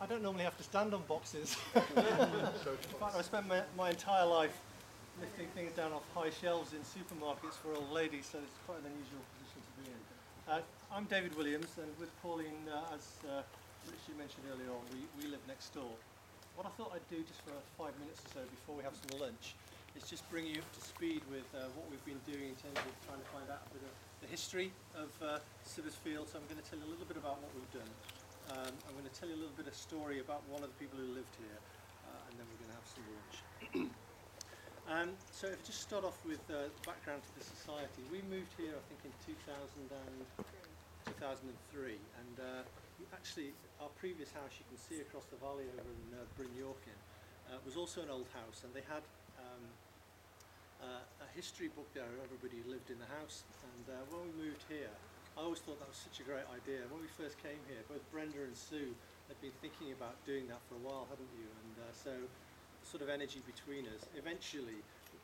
I don't normally have to stand on boxes. In fact, I spent my entire life lifting things down off high shelves in supermarkets for old ladies, so it's quite an unusual position to be in. I'm David Williams, and with Pauline, as Richie mentioned earlier on, we live next door. What I thought I'd do just for 5 minutes or so before we have some lunch is just bring you up to speed with what we've been doing in terms of trying to find out a bit of the history of Sibbersfield. So I'm going to tell you a little bit about what we've done. I'm going to tell you a little bit of story about one of the people who lived here, and then we're going to have some lunch. So if I just start off with the background to the society, we moved here I think in 2003, and actually our previous house, you can see across the valley over in Bryn Yorkin, was also an old house, and they had a history book there of everybody who lived in the house. And when we moved here, I always thought that was such a great idea. When we first came here, both Brenda and Sue had been thinking about doing that for a while, hadn't you? And so sort of energy between us. Eventually,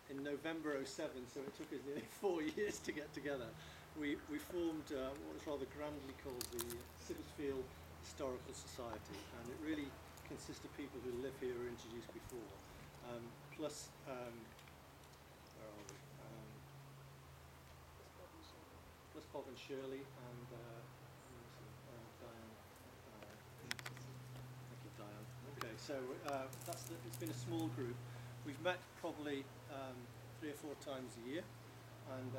in November '07, so it took us nearly 4 years to get together, we formed what was rather grandly called the Sibbersfield Historical Society, and it really consists of people who live here or introduced before, plus where are we? Plus Bob and Shirley and Diane. Thank you, Diane. Okay, so it's been a small group. We've met probably 3 or 4 times a year, and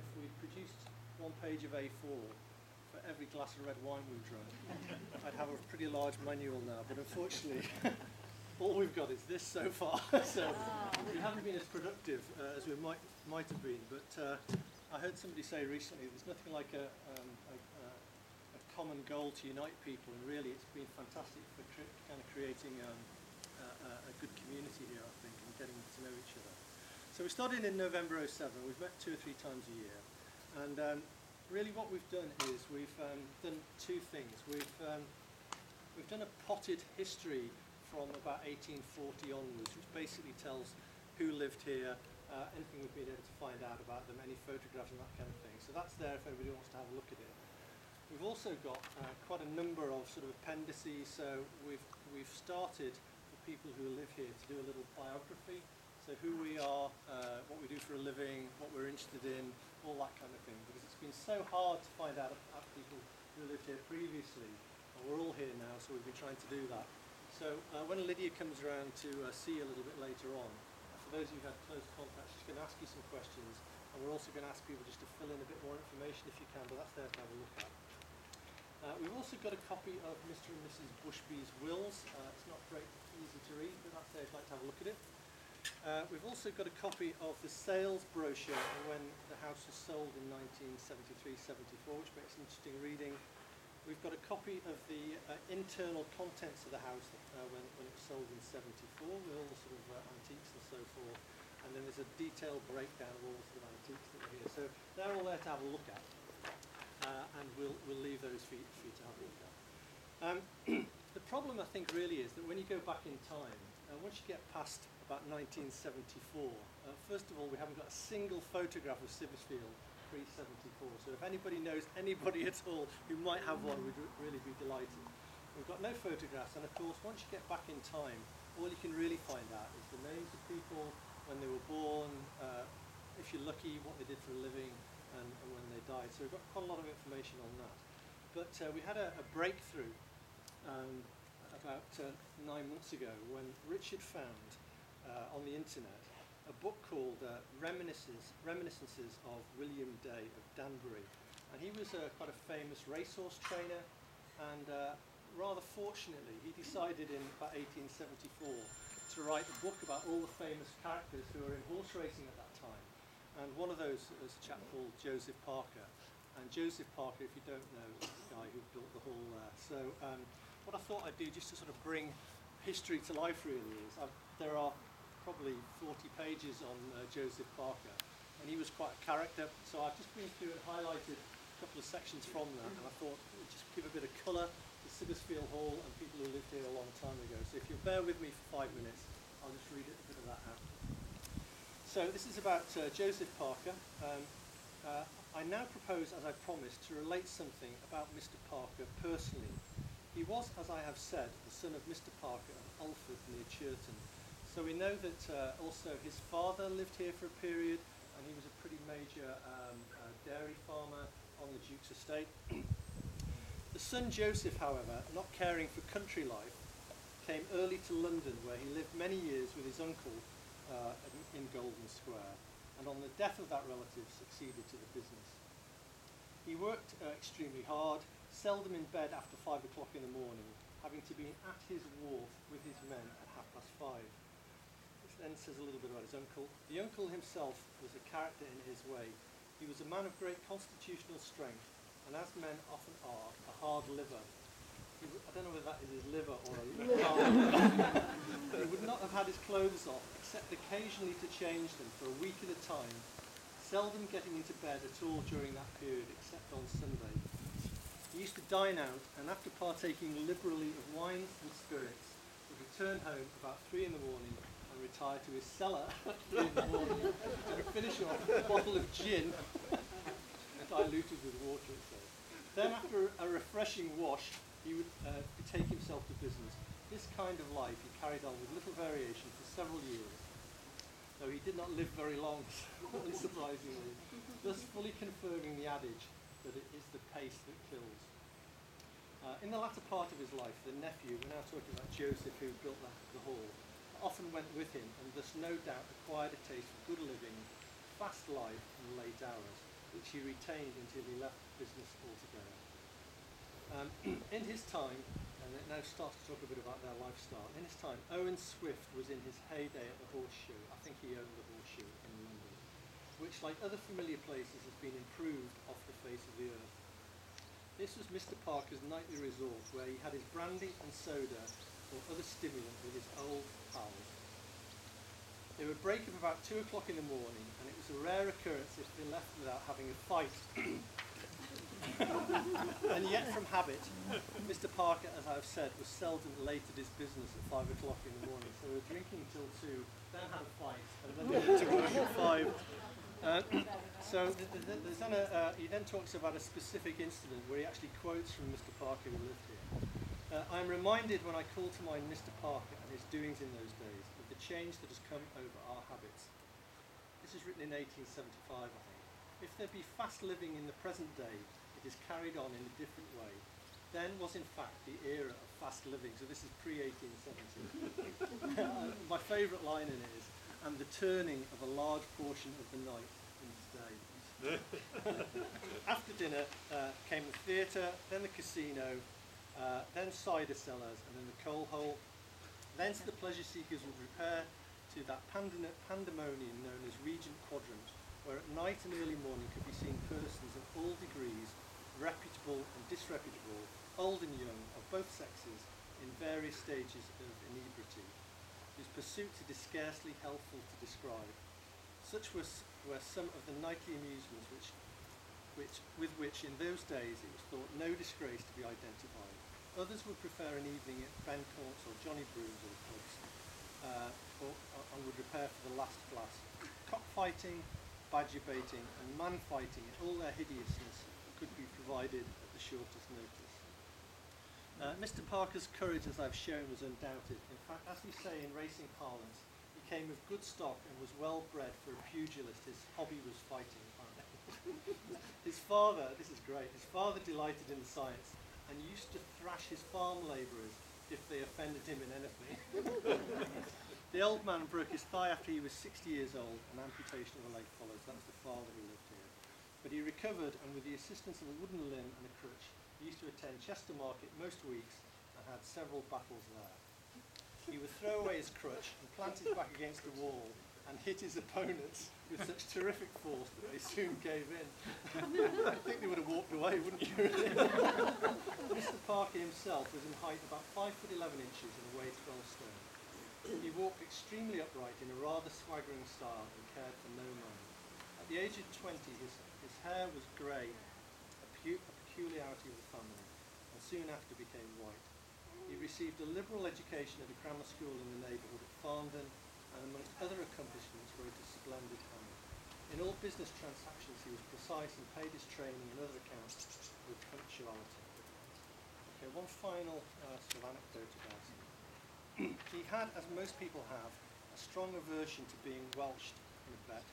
if we produced 1 page of A4 for every glass of red wine we've drunk, I'd have a pretty large manual now. But unfortunately, all we've got is this so far. So we haven't been as productive as we might have been. But I heard somebody say recently, there's nothing like a common goal to unite people, and really it's been fantastic for kind of creating a good community here, I think, and getting to know each other. So we started in November '07. We've met 2 or 3 times a year, and really what we've done is we've done 2 things. We've done a potted history from about 1840 onwards, which basically tells who lived here, anything we've been able to find out about them, any photographs and that kind of thing. So that's there if anybody wants to have a look at it. We've also got quite a number of sort of appendices. So we've started for people who live here to do a little biography. So who we are, what we do for a living, what we're interested in, all that kind of thing. Because it's been so hard to find out about people who lived here previously. We're all here now, so we've been trying to do that. So when Lydia comes around to see you a little bit later on, for those of you who've had close contact, she's going to ask you some questions, and we're also going to ask people just to fill in a bit more information if you can, but that's there to have a look at. We've also got a copy of Mr. and Mrs. Bushby's wills. It's not very easy to read, but that's there if you'd like to have a look at it. We've also got a copy of the sales brochure when the house was sold in 1973-74, which makes an interesting reading. We've got a copy of the internal contents of the house when it was sold in '74, with all the sort of antiques and so forth. And then there's a detailed breakdown of all the sort of antiques that are here. So they're all there to have a look at. And we'll leave those for you to have a look at. The problem, I think, really is that when you go back in time, once you get past about 1974, first of all, we haven't got a single photograph of Sibbersfield pre-74. So if anybody knows anybody at all who might have one, we'd really be delighted. We've got no photographs, and of course, once you get back in time, all you can really find out is the names of people, when they were born, if you're lucky, what they did for a living, and when they died. So we've got quite a lot of information on that. But we had a breakthrough about 9 months ago when Richard found on the internet a book called Reminiscences of William Day of Danbury. And he was quite a famous racehorse trainer, and rather fortunately he decided in about 1874 to write a book about all the famous characters who were in horse racing at that time. And one of those was a chap called Joseph Parker. And Joseph Parker, if you don't know, is the guy who built the hall there. So what I thought I'd do, just to sort of bring history to life really, is there are probably 40 pages on Joseph Parker. And he was quite a character. So I've just been through and highlighted a couple of sections from that. And I thought it would just give a bit of colour to Sibbersfield Hall and people who lived here a long time ago. So if you'll bear with me for 5 minutes, I'll just read a bit of that out. So this is about Joseph Parker. I now propose, as I promised, to relate something about Mr. Parker personally. He was, as I have said, the son of Mr. Parker of Alford near Churton. So we know that also his father lived here for a period, and he was a pretty major dairy farmer on the Duke's estate. The son Joseph, however, not caring for country life, came early to London, where he lived many years with his uncle in Golden Square, and on the death of that relative succeeded to the business. He worked extremely hard, seldom in bed after 5 o'clock in the morning, having to be at his wharf with his men at 5:30. This then says a little bit about his uncle. The uncle himself was a character in his way. He was a man of great constitutional strength, and as men often are, a hard liver. I don't know whether that is his liver or a liver. He would not have had his clothes off, except occasionally to change them for a week at a time, seldom getting into bed at all during that period, except on Sunday. He used to dine out, and after partaking liberally of wines and spirits, would return home about 3 in the morning and retire to his cellar at 3 in the morning to finish off a bottle of gin diluted with water, it says. Then after a refreshing wash, he would betake himself to business. This kind of life he carried on with little variation for several years, though he did not live very long, unsurprisingly, thus fully confirming the adage that it is the pace that kills. In the latter part of his life, the nephew, we're now talking about Joseph, who built the hall, often went with him, and thus no doubt acquired a taste for good living, fast life, and late hours, which he retained until he left business altogether. In his time, and it now starts to talk a bit about their lifestyle, in his time, Owen Swift was in his heyday at the Horseshoe. I think he owned the Horseshoe in London, which, like other familiar places, has been improved off the face of the earth. This was Mr. Parker's nightly resort, where he had his brandy and soda or other stimulant with his old pals. They would break up about 2 o'clock in the morning, and it was a rare occurrence if they left without having a fight. And yet, from habit, Mr. Parker, as I've said, was seldom late at his business at 5 o'clock in the morning. So we were drinking till 2, then had a fight, and then went to work at 5. He then talks about a specific incident where he actually quotes from Mr. Parker, who lived here. I am reminded when I call to mind Mr. Parker and his doings in those days of the change that has come over our habits. This is written in 1875, I think. If there be fast living in the present day, it is carried on in a different way. Then was in fact the era of fast living. So this is pre-1870. My favourite line in it is, and the turning of a large portion of the night in his day. After dinner came the theatre, then the casino, then cider cellars, and then the coal hole. Thence the pleasure seekers would repair to that pandemonium known as Regent Quadrant, where at night and early morning could be seen persons of all degrees, reputable and disreputable, old and young, of both sexes, in various stages of inebriety, whose pursuits it is scarcely helpful to describe. Such were some of the nightly amusements with which in those days it was thought no disgrace to be identified. Others would prefer an evening at Ben Courts or Johnny Broom's or pubs, and would repair for the last glass. Cockfighting, badger baiting, and man fighting in all their hideousness could be provided at the shortest notice. Mr. Parker's courage, as I've shown, was undoubted. In fact, as we say in racing parlance, he came of good stock and was well bred for a pugilist. His hobby was fighting, apparently. His father, this is great, his father delighted in the science and used to thrash his farm labourers if they offended him in anything. The old man broke his thigh after he was 60 years old, and amputation of a leg followed. That was the father who lived here. But he recovered, and with the assistance of a wooden limb and a crutch, he used to attend Chester Market most weeks and had several battles there. He would throw away his crutch and plant his back against the wall and hit his opponents with such terrific force that they soon gave in. I think they would have walked away, wouldn't you? Mr. Parker himself was in height about 5'11" and weighed 12 stone. He walked extremely upright in a rather swaggering style and cared for no man. At the age of 20, his hair was grey, a peculiarity of the family, and soon after became white. He received a liberal education at a grammar school in the neighbourhood of Farndon, and amongst other accomplishments wrote a splendid hand. In all business transactions he was precise and paid his training and other accounts with punctuality. Okay, Parker, one final sort of anecdote about him. He had, as most people have, a strong aversion to being welshed in a bet.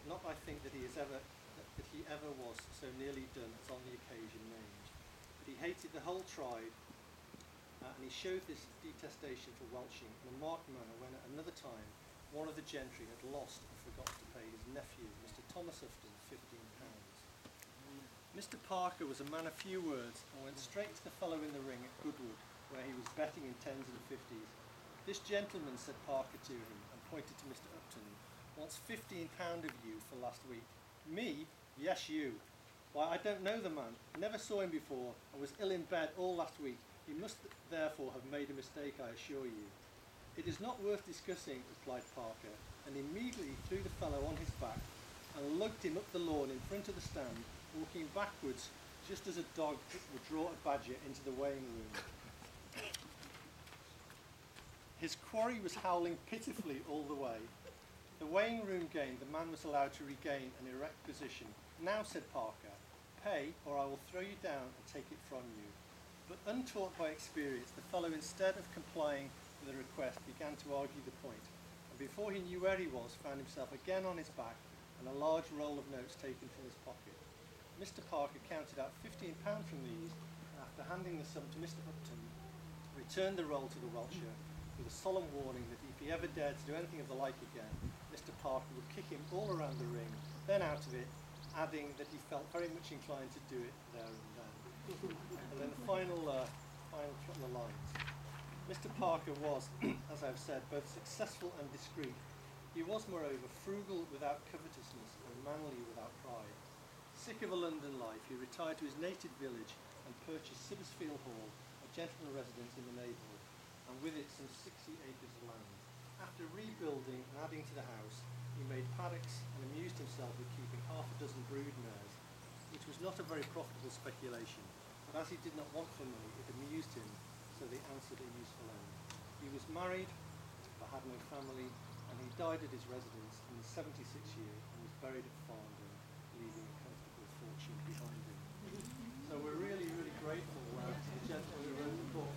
Not, I think, that he ever was so nearly done as on the occasion named. But he hated the whole tribe, and he showed this detestation for welshing in a marked manner when at another time one of the gentry had lost and forgot to pay his nephew, Mr. Thomas Upton, £15. Mr. Parker was a man of few words and went straight to the fellow in the ring at Goodwood, where he was betting in 10s and 50s. This gentleman, said Parker to him, and pointed to Mr. Upton, wants £15 of you for last week. Me? Yes, you. Why, I don't know the man, never saw him before, and was ill in bed all last week. He must therefore have made a mistake, I assure you. It is not worth discussing, replied Parker, and immediately threw the fellow on his back and lugged him up the lawn in front of the stand, walking backwards just as a dog would draw a badger into the weighing room. His quarry was howling pitifully all the way. The weighing room gained, the man was allowed to regain an erect position. Now, said Parker, pay or I will throw you down and take it from you. But untaught by experience, the fellow, instead of complying with the request, began to argue the point, and before he knew where he was, found himself again on his back and a large roll of notes taken from his pocket. Mr. Parker counted out £15 from these, and after handing the sum to Mr. Upton, returned the roll to the Welsher with a solemn warning that if he ever dared to do anything of the like again, Mr. Parker would kick him all around the ring, then out of it, adding that he felt very much inclined to do it there and then. And then the final couple of lines. Mr. Parker was, as I've said, both successful and discreet. He was, moreover, frugal without covetousness and manly without pride. Sick of a London life, he retired to his native village and purchased Sibbersfield Hall, a gentleman residence in the neighbourhood, and with it some 60 acres of land. After rebuilding and adding to the house, he made paddocks and amused himself with keeping half a dozen brood mares, which was not a very profitable speculation, but as he did not want for money, it amused him, so they answered a useful end. He was married, but had no family, and he died at his residence in his 76th year and was buried at Farndon, leaving a comfortable fortune behind him. So we're really, really grateful to the gentleman who wrote the book.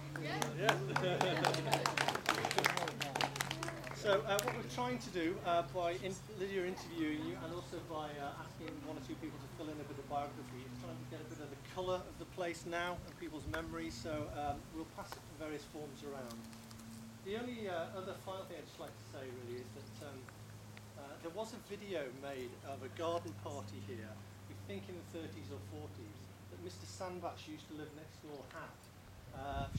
So what we're trying to do by Lydia interviewing you and also by asking one or two people to fill in a bit of biography is trying to get a bit of the colour of the place now and people's memories, so we'll pass it in various forms around. The only other final thing I'd just like to say really is that there was a video made of a garden party here, we think in the 30s or 40s, that Mr. Sandbach used to live next door had.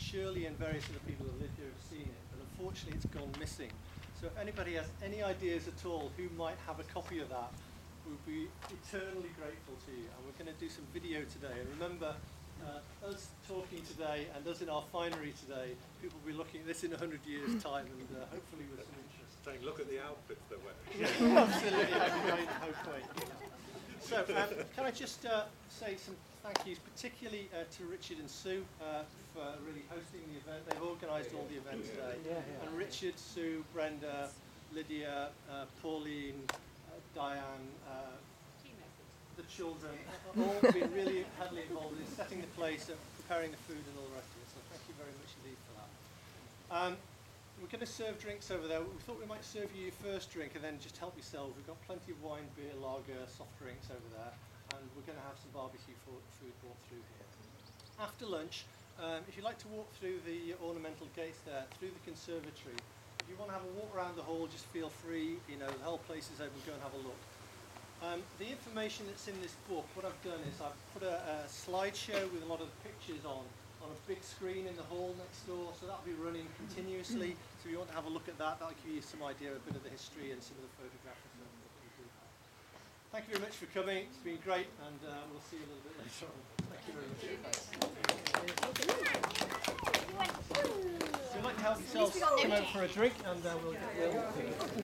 Shirley and various other people who live here have seen it, but unfortunately it's gone missing. So if anybody has any ideas at all who might have a copy of that, we'll be eternally grateful to you. And we're going to do some video today. And remember, us talking today and us in our finery today, people will be looking at this in 100 years' time and hopefully with some interest. Saying, look at the outfits they're wearing. Absolutely, how great. So can I just say some thank yous, particularly to Richard and Sue for really hosting the event. They've organised all the events today. And Richard, Sue, Brenda, Lydia, Pauline, Diane, the children, all been really heavily involved in setting the place, preparing the food and all the rest of it. So thank you very much indeed for that. We're going to serve drinks over there. We thought we might serve you your first drink and then just help yourselves. We've got plenty of wine, beer, lager, soft drinks over there. And we're going to have some barbecue food brought through here. After lunch, if you'd like to walk through the ornamental gates there, through the conservatory, if you want to have a walk around the hall, just feel free. You know, the whole place is open, go and have a look. The information that's in this book, what I've done is I've put a slideshow with a lot of pictures on a big screen in the hall next door, so that'll be running continuously. So if you want to have a look at that, that'll give you some idea, a bit of the history and some of the photographs and stuff that we do have. Thank you very much for coming. It's been great, and we'll see you a little bit later on. Thank you very much. So if you'd like to help yourselves come out for a drink, and we'll get